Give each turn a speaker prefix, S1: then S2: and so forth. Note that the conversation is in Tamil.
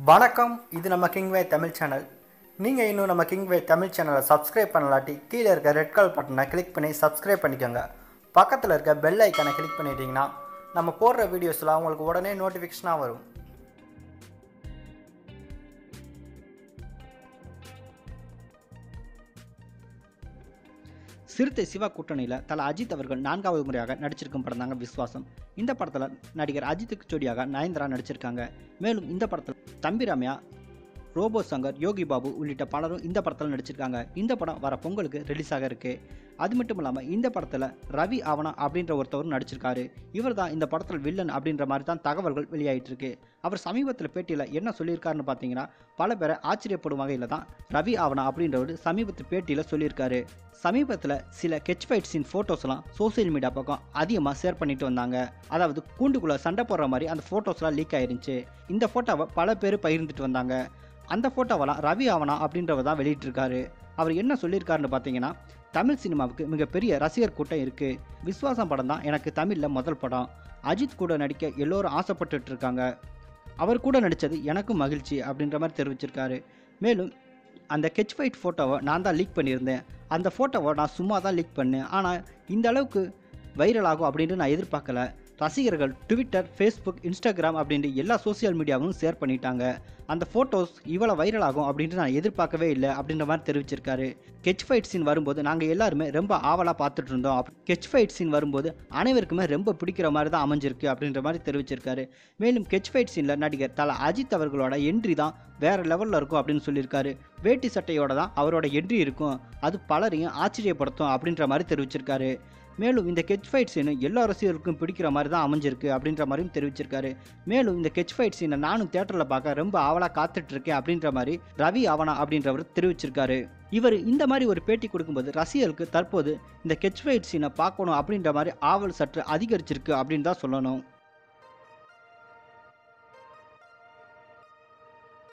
S1: வணக்கம். இது நம்ம கிங்வே தமிழ் சேனல். நீங்கள் இன்னும் நம்ம கிங்வே தமிழ் சேனலை சப்ஸ்கிரைப் பண்ணலாட்டி கீழே இருக்க ரெட் கலர் பட்டனை கிளிக் பண்ணி சப்ஸ்கிரைப் பண்ணிக்கோங்க. பக்கத்தில் இருக்க பெல் ஐக்கானை கிளிக் பண்ணிட்டீங்கன்னா நம்ம போடுற வீடியோஸ்லாம் உங்களுக்கு உடனே நோட்டிஃபிகேஷனாக வரும்.
S2: சிறுத்தை சிவா கூட்டணியில் தல அஜித் அவர்கள் 4வது முறையாக நடிச்சிருக்கும் படம் தாங்க விஸ்வாசம். இந்த படத்தில் நடிகர் அஜித்துக்கு ஜோடியாக நயன்தாரா நடிச்சிருக்காங்க. மேலும் இந்த படத்தில் தம்பிராமையா, ரோபோ சங்கர், யோகி பாபு உள்ளிட்ட பலரும் இந்த படத்தில் நடிச்சிருக்காங்க. இந்த படம் வர பொங்கலுக்கு ரிலீஸ் ஆக இருக்கு. அது மட்டும் இல்லாமல் இந்த படத்தில் ரவி ஆவணா அப்படின்ற ஒருத்தவரும் நடிச்சிருக்காரு. இவர் தான் இந்த படத்தில் வில்லன் அப்படின்ற மாதிரி தான் தகவல்கள் வெளியாகிட்டு இருக்கு. அவர் சமீபத்தில் பேட்டியில் என்ன சொல்லியிருக்காருன்னு பார்த்தீங்கன்னா, பல பேரை ஆச்சரியப்படும் வகையில் தான் ரவி ஆவணா அப்படின்றவர் சமீபத்தில் பேட்டியில் சொல்லியிருக்காரு. சமீபத்தில் சில கெச் ஃபைட் சீன் ஃபோட்டோஸ்லாம் சோசியல் மீடியா பக்கம் அதிகமாக ஷேர் பண்ணிட்டு வந்தாங்க. அதாவது கூண்டுக்குள்ளே சண்டை போடுற மாதிரி அந்த ஃபோட்டோஸ்லாம் லீக் ஆயிருந்துச்சு. இந்த ஃபோட்டோவை பல பேர் பகிர்ந்துட்டு வந்தாங்க. அந்த ஃபோட்டோவெல்லாம் ரவி ஆவணா அப்படின்றவர் தான் வெளியிட்டிருக்காரு. அவர் என்ன சொல்லியிருக்காருன்னு பார்த்தீங்கன்னா, தமிழ் சினிமாவுக்கு மிகப்பெரிய ரசிகர் கூட்டம் இருக்குது. விஸ்வாசம் படம் தான் எனக்கு தமிழில் முதல் படம். அஜித் கூட நடிக்க எல்லோரும் ஆசைப்பட்டுட்டு இருக்காங்க. அவர் கூட நடித்தது எனக்கும் மகிழ்ச்சி அப்படின்ற மாதிரி தெரிவிச்சிருக்காரு. மேலும் அந்த கெச் ஃபைட் ஃபோட்டோவை நான் தான் லீக் பண்ணியிருந்தேன். அந்த ஃபோட்டோவை நான் சும்மா தான் லீக் பண்ணேன். ஆனால் இந்த அளவுக்கு வைரல் ஆகும் அப்படின்ட்டு நான் எதிர்பார்க்கல. ரசிகர்கள் ட்விட்டர், ஃபேஸ்புக், இன்ஸ்டாகிராம் அப்படின்ட்டு எல்லா சோசியல் மீடியாவும் ஷேர் பண்ணிட்டாங்க. அந்த ஃபோட்டோஸ் இவ்வளோ வைரல் ஆகும் அப்படின்ட்டு நான் எதிர்பார்க்கவே இல்லை அப்படின்ற மாதிரி தெரிவிச்சிருக்காரு. கெச் ஃபைட் சீன் வரும்போது நாங்கள் எல்லாருமே ரொம்ப ஆவலாக பார்த்துட்டு இருந்தோம். கெச் ஃபைட் சீன் வரும்போது அனைவருக்குமே ரொம்ப பிடிக்கிற மாதிரி தான் அமைஞ்சிருக்கு அப்படின்ற மாதிரி தெரிவிச்சிருக்காரு. மேலும் கெச் ஃபைட் சீனில் நடிகர் தல அஜித் அவர்களோட என்ட்ரி தான் வேறு லெவலில் இருக்கும் அப்படின்னு சொல்லியிருக்காரு. வேட்டி சட்டையோட தான் அவரோட என்ட்ரி இருக்கும். அது பலரையும் ஆச்சரியப்படுத்தும் அப்படின்ற மாதிரி தெரிவிச்சிருக்காரு. மேலும் இந்த கெச் ஃபைட் சீனு எல்லா ரசிகர்களுக்கும் பிடிக்கிற மாதிரி தான் அமைஞ்சிருக்கு அப்படின்ற மாதிரியும் தெரிவிச்சிருக்காரு. மேலும் இந்த கெச் ஃபைட் சீனை நானும் தியேட்டரில் பார்க்க ரொம்ப ஆவலாக காத்துட்ருக்கேன் அப்படின்ற மாதிரி ரவி ஆவணா அப்படின்றவர் தெரிவிச்சிருக்காரு. இவர் இந்த மாதிரி ஒரு பேட்டி கொடுக்கும்போது ரசிகர்களுக்கு தற்போது இந்த கெச் ஃபைட் சீனை பார்க்கணும் அப்படின்ற மாதிரி ஆவல் சற்று அதிகரிச்சிருக்கு அப்படின்னு தான் சொல்லணும்.